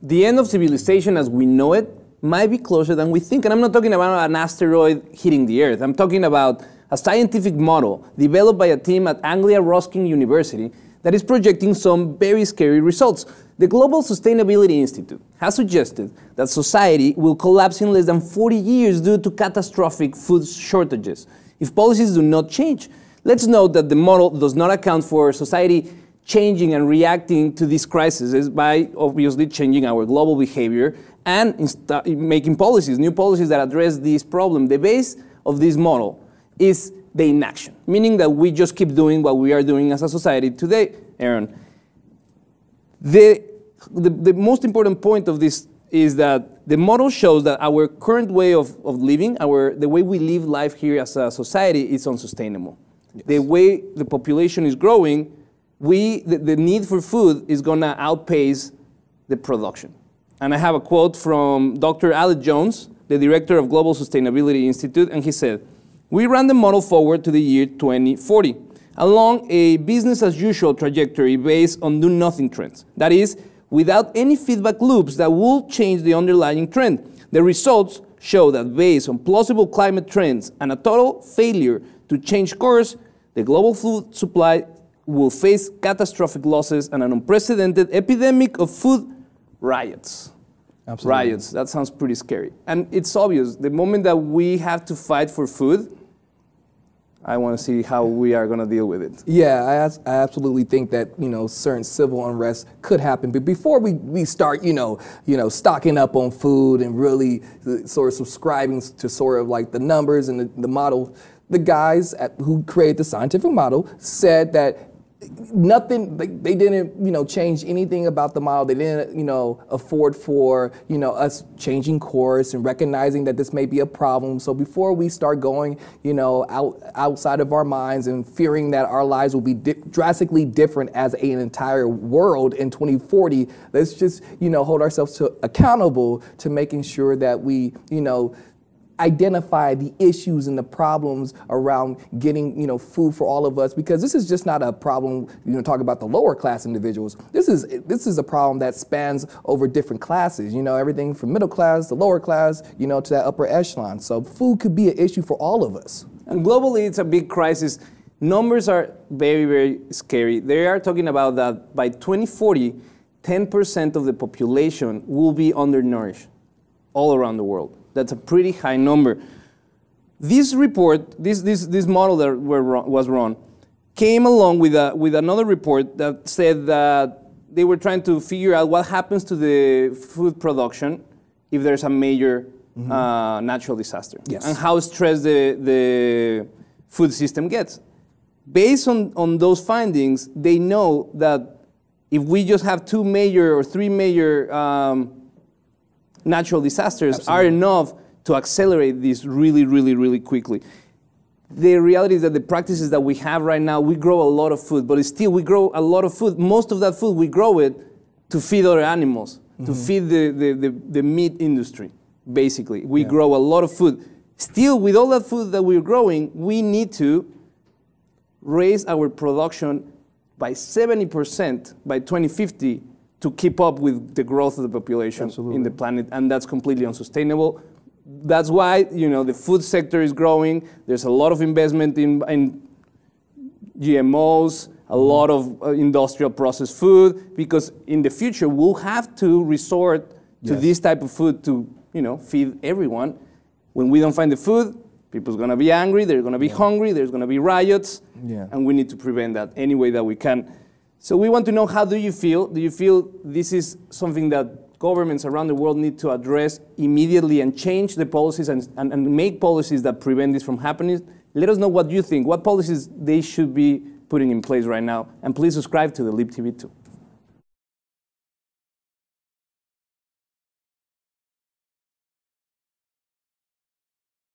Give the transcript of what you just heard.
The end of civilization as we know it might be closer than we think. And I'm not talking about an asteroid hitting the Earth. I'm talking about a scientific model developed by a team at Anglia Ruskin University that is projecting some very scary results. The Global Sustainability Institute has suggested that society will collapse in less than 40 years due to catastrophic food shortages if policies do not change. Let's note that the model does not account for society changing and reacting to these crises by obviously changing our global behavior and making policies, new policies that address this problem. The base of this model is the inaction, meaning that we just keep doing what we are doing as a society today, Aaron. The most important point of this is that the model shows that our current way of living, the way we live life here as a society is unsustainable. Yes. The way the population is growing, the need for food is going to outpace the production. And I have a quote from Dr. Alec Jones, the director of Global Sustainability Institute, and he said, "We ran the model forward to the year 2040 along a business-as-usual trajectory based on do-nothing trends. That is, without any feedback loops that will change the underlying trend. The results show that based on plausible climate trends and a total failure to change course, the global food supply will face catastrophic losses and an unprecedented epidemic of food riots." Absolutely. Riots, that sounds pretty scary. And it's obvious, the moment that we have to fight for food, I want to see how we are going to deal with it. Yeah, I absolutely think that, certain civil unrest could happen. But before we start, stocking up on food and really sort of subscribing to sort of like the numbers and the model, the guys who created the scientific model said that nothing, they didn't, change anything about the model. They didn't, afford for, us changing course and recognizing that this may be a problem. So before we start going, outside of our minds and fearing that our lives will be drastically different as an entire world in 2040, let's just, hold ourselves accountable to making sure that we, identify the issues and the problems around getting, food for all of us, because this is just not a problem, talk about the lower class individuals. This is a problem that spans over different classes, everything from middle class to lower class, to that upper echelon. So food could be an issue for all of us. And globally, it's a big crisis. Numbers are very, very scary. They are talking about that by 2040, 10% of the population will be undernourished all around the world. That's a pretty high number. This report, this model that was run, came along with another report that said that they were trying to figure out what happens to the food production if there's a major natural disaster, yes, and how stressed the food system gets. Based on those findings, they know that if we just have 2 major or 3 major natural disasters Absolutely. are enough to accelerate this really, really, really quickly. The reality is that the practices that we have right now, we grow a lot of food, but still we grow a lot of food. Most of that food, we grow it to feed other animals, to feed the meat industry, basically. We grow a lot of food. Still, with all that food that we're growing, we need to raise our production by 70% by 2050 to keep up with the growth of the population Absolutely. in the planet, and that's completely unsustainable. That's why the food sector is growing. There's a lot of investment in GMOs, a lot of industrial processed food, because in the future we'll have to resort to this type of food to feed everyone. When we don't find the food, people's gonna be angry, they're gonna be hungry, there's gonna be riots, and we need to prevent that any way that we can. So we want to know, how do you feel? Do you feel this is something that governments around the world need to address immediately and change the policies and make policies that prevent this from happening? Let us know what you think, what policies they should be putting in place right now. And please subscribe to the Lib TV 2.